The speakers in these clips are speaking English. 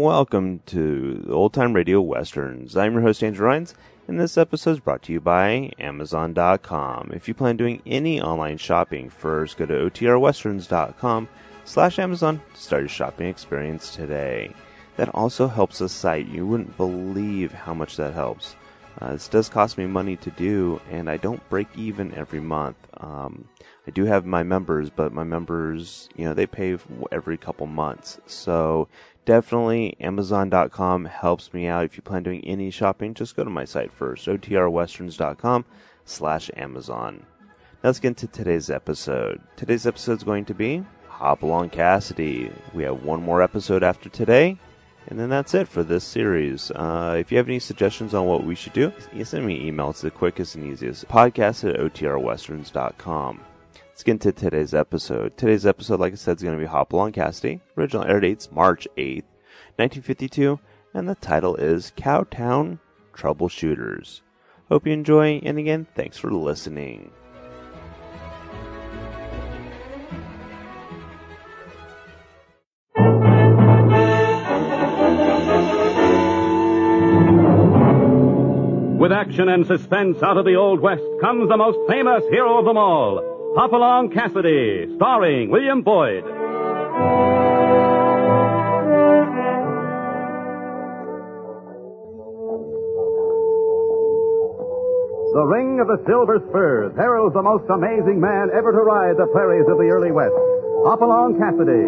welcome to Old Time Radio Westerns. I'm your host, Andrew Rines, and this episode is brought to you by Amazon.com. If you plan on doing any online shopping, first go to otrwesterns.com/Amazon to start your shopping experience today. That also helps the site. You wouldn't believe how much that helps. This does cost me money to do, and I don't break even every month. I do have my members, but my members, they pay every couple months. So definitely Amazon.com helps me out. If you plan on doing any shopping, just go to my site first, otrwesterns.com/Amazon. Now let's get into today's episode. Today's episode is going to be Hopalong Cassidy. We have one more episode after today, and then that's it for this series. If you have any suggestions on what we should do, you send me an email. It's the quickest and easiest. podcast@otrwesterns.com. Let's get into today's episode. Today's episode, like I said, is going to be Hopalong Cassidy. Original air date's March 8th, 1952, and the title is Cowtown Troubleshooters. Hope you enjoy, and again, thanks for listening. With action and suspense out of the Old West comes the most famous hero of them all, Hopalong Cassidy, starring William Boyd. The ring of the silver spurs heralds the most amazing man ever to ride the prairies of the early West, Hopalong Cassidy,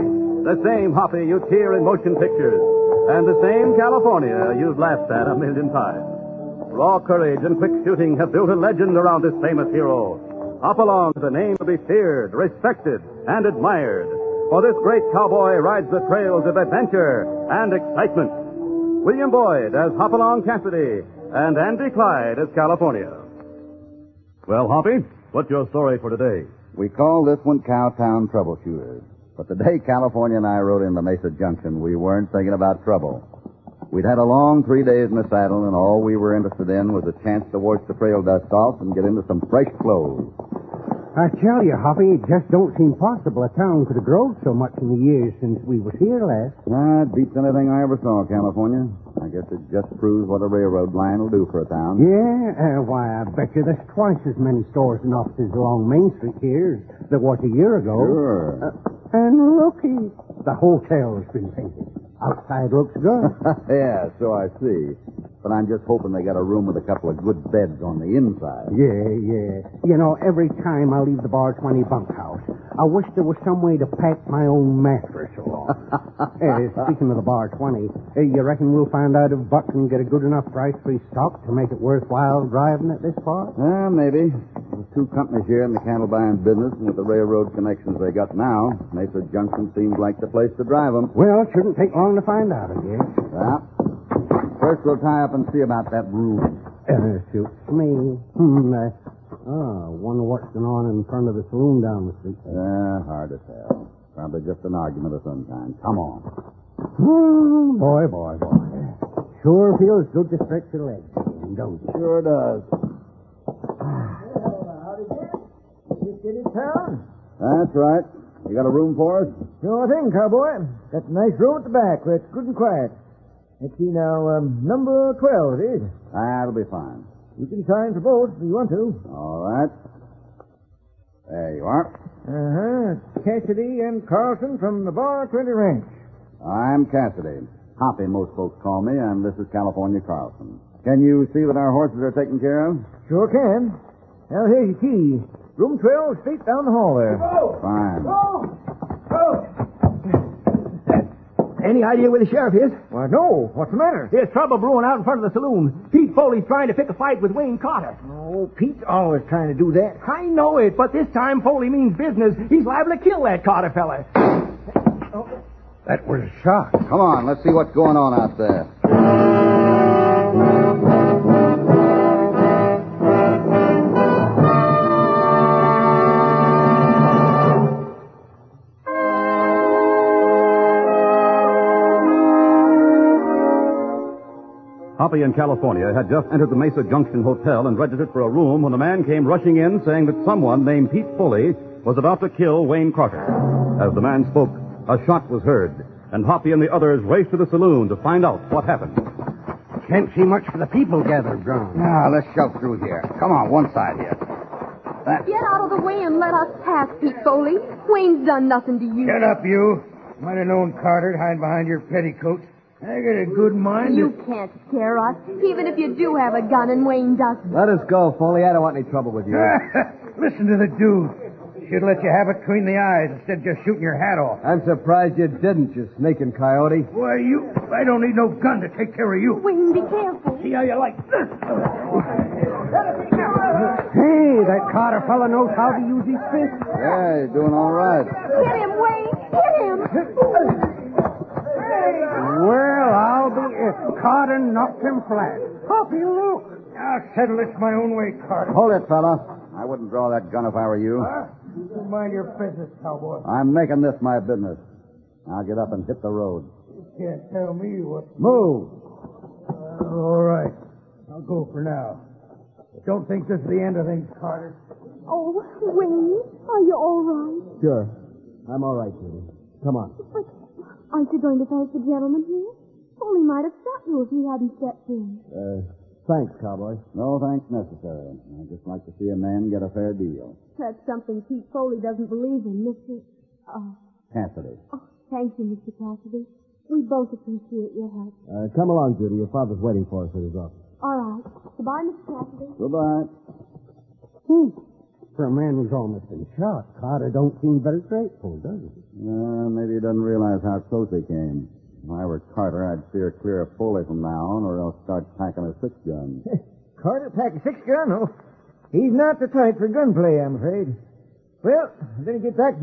the same Hoppy you'd hear in motion pictures, and the same California you've laughed at a million times. Raw courage and quick shooting have built a legend around this famous hero. Hopalong is a name to be feared, respected, and admired. For this great cowboy rides the trails of adventure and excitement. William Boyd as Hopalong Cassidy, and Andy Clyde as California. Well, Hoppy, what's your story for today? We call this one Cowtown Troubleshooters. But the day California and I rode into Mesa Junction, we weren't thinking about trouble. We'd had a long 3 days in the saddle, and all we were interested in was a chance to wash the trail dust off and get into some fresh clothes. I tell you, Hoppy, it just don't seem possible a town could have grown so much in the years since we was here last. It beats anything I ever saw, California. I guess it just proves what a railroad line will do for a town. Yeah? Why, I bet you there's twice as many stores and offices along Main Street here as there was a year ago. Sure. And looky, the hotel's been painted. Outside looks good. Yeah, so I see. But I'm just hoping they got a room with a couple of good beds on the inside. Yeah. Every time I leave the Bar 20 bunkhouse, I wish there was some way to pack my own mattress along. Speaking of the Bar 20, you reckon we'll find out if Buck can get a good enough price for his stock to make it worthwhile driving it this far? Maybe. There's two companies here in the cattle buying business, and with the railroad connections they got now, Mesa Junction seems like the place to drive them. Well, it shouldn't take long to find out, I guess. Yeah. First, we'll tie up and see about that room. Suits me. Wonder what's going on in front of the saloon down the street there. Hard to tell. Probably just an argument of some kind. Come on. Boy. Sure feels good to stretch your legs, don't it? Sure does. Howdy, Jack. You just get in town? That's right. You got a room for us? Sure thing, cowboy. Got a nice room at the back where it's good and quiet. Let's see now, number 12, it is. That'll be fine. You can sign for both if you want to. All right. There you are. Cassidy and Carlson from the Bar 20 Ranch. I'm Cassidy. Hoppy, most folks call me, and this is California Carlson. Can you see that our horses are taken care of? Sure can. Now, here's your key. Room 12, straight down the hall there. Fine. Any idea where the sheriff is? Why, no. What's the matter? There's trouble brewing out in front of the saloon. Pete Foley's trying to pick a fight with Wayne Carter. Oh, Pete's always trying to do that. I know it, but this time Foley means business. He's liable to kill that Carter fella. That was a shot. Come on, let's see what's going on out there. Hoppy in California had just entered the Mesa Junction Hotel and registered for a room when a man came rushing in saying that someone named Pete Foley was about to kill Wayne Carter. As the man spoke, a shot was heard, and Hoppy and the others race to the saloon to find out what happened. Can't see much for the people gathered, John. Now, let's shove through here. Come on, one side here. Get out of the way and let us pass, Pete Foley. Wayne's done nothing to you. Shut up, you. Might have known Carter'd hide behind your petticoats. I got a good mind. You can't scare us, even if you do have a gun and Wayne doesn't. Let us go, Foley. I don't want any trouble with you. Listen to the dude. Should let you have it between the eyes instead of just shooting your hat off. I'm surprised you didn't, you snaking coyote. Why, I don't need no gun to take care of you. Wayne, be careful. See how you like this. Hey, that Carter fella knows how to use his fist. Yeah, he's doing all right. Hit him, Wayne. Hit him. Well, I'll be... Carter knocked him flat. Hoppy, look. I'll settle this my own way, Carter. Hold it, fella. I wouldn't draw that gun if I were you. You mind your business, cowboy. I'm making this my business. Now get up and hit the road. You can't tell me what... Move. All right. I'll go for now. But don't think this is the end of things, Carter. Oh, Wayne, are you all right? Sure. I'm all right, Judy. Come on. But aren't you going to thank the gentleman here? Foley might have shot you if he hadn't stepped in. Thanks, cowboy. No thanks necessary. I'd just like to see a man get a fair deal. That's something Pete Foley doesn't believe in, Mr. Cassidy. Oh, thank you, Mr. Cassidy. We both appreciate your help. Come along, Judy. Your father's waiting for us at his office. All right. Goodbye, Mr. Cassidy. Goodbye. For a man who's almost been shot, Carter don't seem very grateful, does he? Maybe he doesn't realize how close he came. If I were Carter, I'd steer clear of Foley from now on, or else start packing a 6-gun. Carter pack a 6-gun? Oh, he's not the type for gunplay, I'm afraid. Well, then he get back...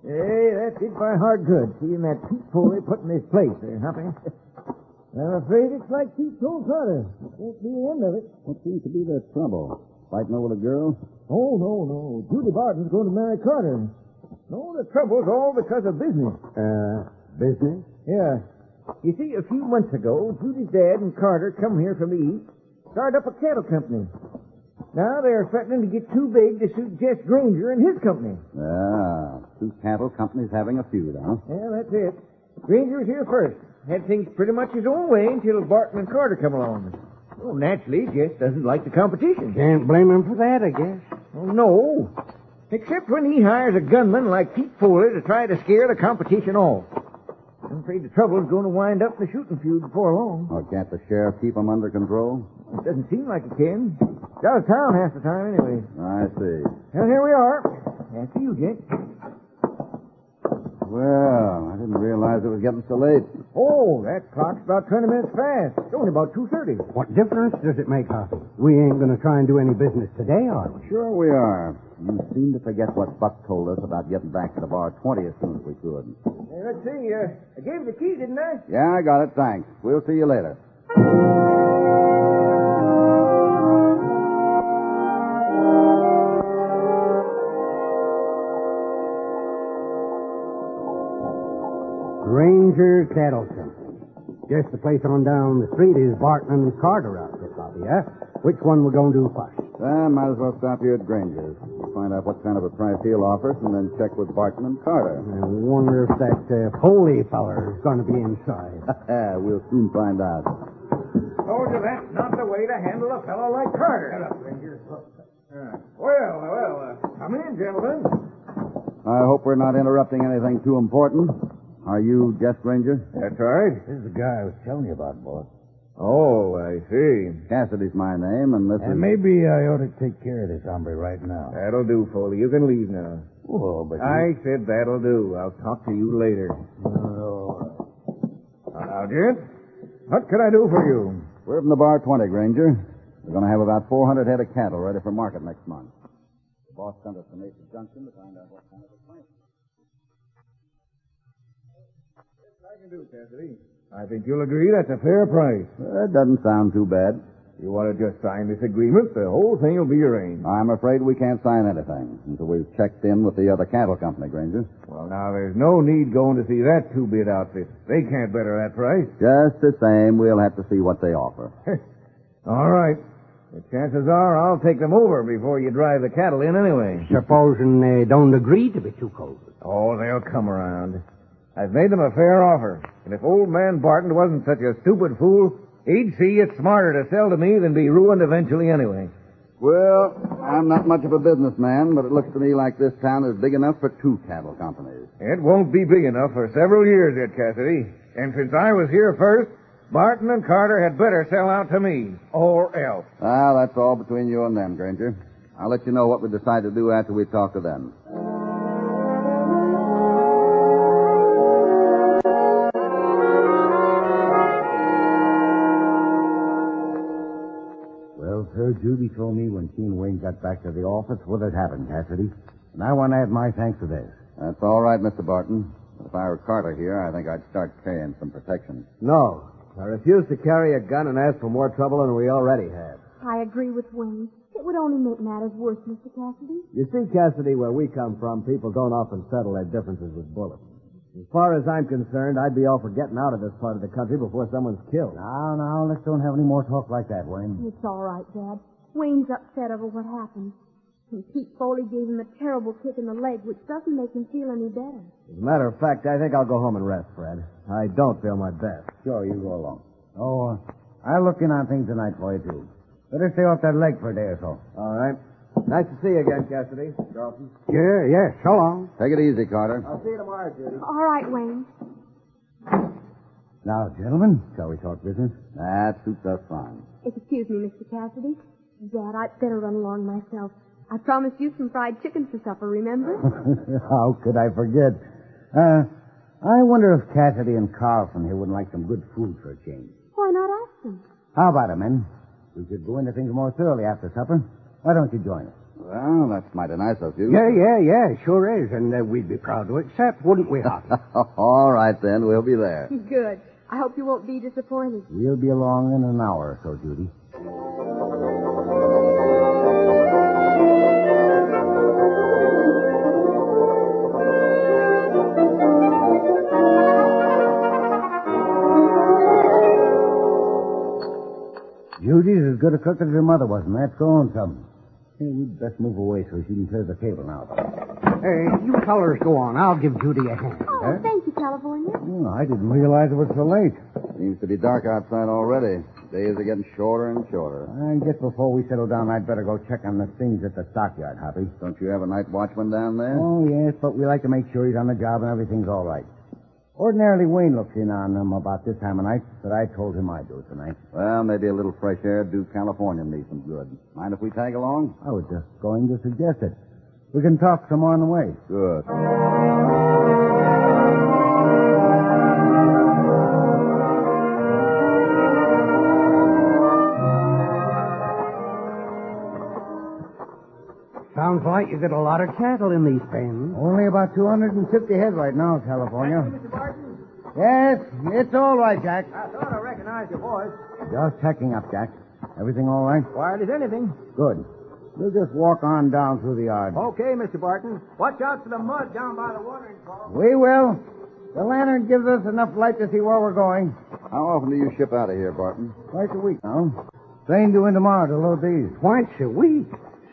Hey, that did my heart good, seeing that Pete Foley put in his place there, Hoppy. I'm afraid it's like Pete told Carter. Won't be the end of it. What seems to be their trouble? Fighting over the girl? Oh, no. Judy Barton's going to marry Carter. No, the trouble's all because of business. Business? Yeah. You see, a few months ago, Judy's dad and Carter come here from the east, started up a cattle company. Now they're threatening to get too big to suit Jess Granger and his company. Yeah, 2 cattle companies having a feud, huh? Yeah, that's it. Granger was here first. Had things pretty much his own way until Barton and Carter come along. Well, naturally, Jess doesn't like the competition. Can't blame him for that, I guess. Oh, no. Except when he hires a gunman like Pete Foley to try to scare the competition off. I'm afraid the trouble's going to wind up in the shooting feud before long. Or can't the sheriff keep them under control? It doesn't seem like it can. He's out of town half the time anyway. I see. Well, here we are. After you, Jake. Well, I didn't realize it was getting so late. Oh, that clock's about 20 minutes fast. It's only about 2:30. What difference does it make, Hoppy? We ain't going to try and do any business today, are we? Sure we are. You seem to forget what Buck told us about getting back to the bar 20 as soon as we could. Hey, let's see. I gave you the key, didn't I? Yeah, I got it. Thanks. We'll see you later. Granger Cattle Company. Just the place on down the street is Barton and Carter outfit, Hoppy, huh? Which one we're going to do first? Might as well stop here at Granger's. Find out what kind of a price he'll offer us, and then check with Barton and Carter. I wonder if that Foley feller is going to be inside. We'll soon find out. Told you that's not the way to handle a fellow like Carter. Shut up, Granger. Well, come in, gentlemen. I hope we're not interrupting anything too important. Are you Jess Granger? That's right. This is the guy I was telling you about, boss. Oh, I see. Cassidy's my name, and this is... Maybe I ought to take care of this hombre right now. That'll do, Foley. You can leave now. Oh, but... I said that'll do. I'll talk to you later. Now, gents, what can I do for you? We're from the bar 20, Granger. We're going to have about 400 head of cattle ready for market next month. The boss sent us to Mesa Junction to find out what kind of a price. I can do, Cassidy. I think you'll agree that's a fair price. It doesn't sound too bad. You want to just sign this agreement, the whole thing will be arranged. I'm afraid we can't sign anything until we've checked in with the other cattle company, Granger. Well, now, there's no need going to see that two-bit outfit. They can't better that price. Just the same, we'll have to see what they offer. All right. The chances are I'll take them over before you drive the cattle in anyway. Supposing they don't agree to be too cold. Oh, they'll come around. I've made them a fair offer, and if old man Barton wasn't such a stupid fool, he'd see it's smarter to sell to me than be ruined eventually anyway. Well, I'm not much of a businessman, but it looks to me like this town is big enough for 2 cattle companies. It won't be big enough for several years yet, Cassidy. And since I was here first, Barton and Carter had better sell out to me, or else. Well, that's all between you and them, Granger. I'll let you know what we decide to do after we talk to them. Well, sir, Judy told me when she and Wayne got back to the office what had happened, Cassidy. And I want to add my thanks to theirs. That's all right, Mr. Barton. But if I were Carter here, I think I'd start carrying some protection. No. I refuse to carry a gun and ask for more trouble than we already have. I agree with Wayne. It would only make matters worse, Mr. Cassidy. You see, Cassidy, where we come from, people don't often settle their differences with bullets. As far as I'm concerned, I'd be all for getting out of this part of the country before someone's killed. Now, let's don't have any more talk like that, Wayne. It's all right, Dad. Wayne's upset over what happened. And Pete Foley gave him a terrible kick in the leg, which doesn't make him feel any better. As a matter of fact, I think I'll go home and rest, Fred. I don't feel my best. Sure, you go along. Oh, I'll look in on things tonight for you, too. Better stay off that leg for a day or so. All right. Nice to see you again, Cassidy. Charlton. Yeah, so long. Take it easy, Carter. I'll see you tomorrow, Judy. All right, Wayne. Now, gentlemen, shall we talk business? That suits us fine. Excuse me, Mr. Cassidy. Dad, I'd better run along myself. I promised you some fried chicken for supper, remember? How could I forget? I wonder if Cassidy and Carlson here wouldn't like some good food for a change. Why not ask them? How about it, men? We should go into things more thoroughly after supper. Why don't you join us? Well, that's mighty nice of you. Yeah, sure is. And we'd be proud to accept, wouldn't we, Hoppy? All right, then. We'll be there. Good. I hope you won't be disappointed. We'll be along in an hour or so, Judy. Judy's as good a cook as her mother was, and that's going something. Hey, we'd best move away so she can clear the table now. Hey, you fellers go on. I'll give Judy a hand. Oh, thank you, California. Oh, I didn't realize it was so late. Seems to be dark outside already. Days are getting shorter and shorter. I guess before we settle down, I'd better go check on the things at the stockyard, Hoppy. Don't you have a night watchman down there? Oh, yes, but we like to make sure he's on the job and everything's all right. Ordinarily, Wayne looks in on them about this time of night, but I told him I'd do it tonight. Well, maybe a little fresh air do California need some good. Mind if we tag along? I was just going to suggest it. We can talk some more on the way. Good. Sounds like you get a lot of cattle in these pens. Only about 250 head right now, California. Mr. Barton? Yes, it's all right, Jack. I thought I recognized your voice. Just checking up, Jack. Everything all right? Quiet as anything. Good. We'll just walk on down through the yard. Okay, Mr. Barton. Watch out for the mud down by the watering trough. We will. The lantern gives us enough light to see where we're going. How often do you ship out of here, Barton? Twice a week now. Train due in tomorrow to load these. Twice a week.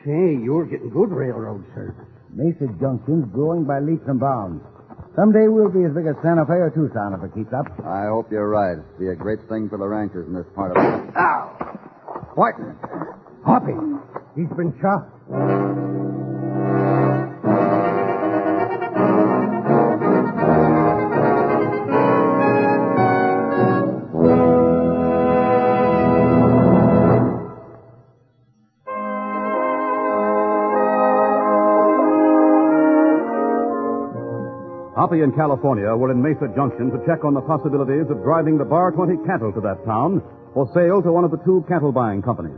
Say, you're getting good railroad service. Mesa Junction's growing by leaps and bounds. Someday we'll be as big as Santa Fe or Tucson if it keeps up. I hope you're right. It'll be a great thing for the ranchers in this part of it. Ow! What? Hoppy. He's been shot. Hoppy and California were in Mesa Junction to check on the possibilities of driving the Bar 20 cattle to that town for sale to one of the 2 cattle buying companies.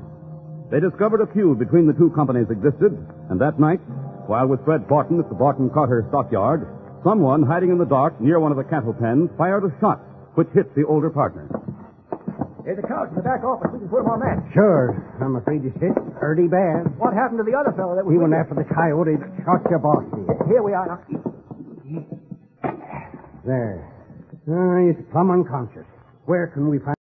They discovered a feud between the 2 companies existed, and that night, while with Fred Barton at the Barton Carter stockyard, someone hiding in the dark near one of the cattle pens fired a shot which hit the older partner. There's a couch in the back office. We can put him on that. Sure. I'm afraid he's hit pretty bad. What happened to the other fellow that was He with went you? after the coyote that shot your boss. Here we are now. There. He's plumb unconscious. Where can we find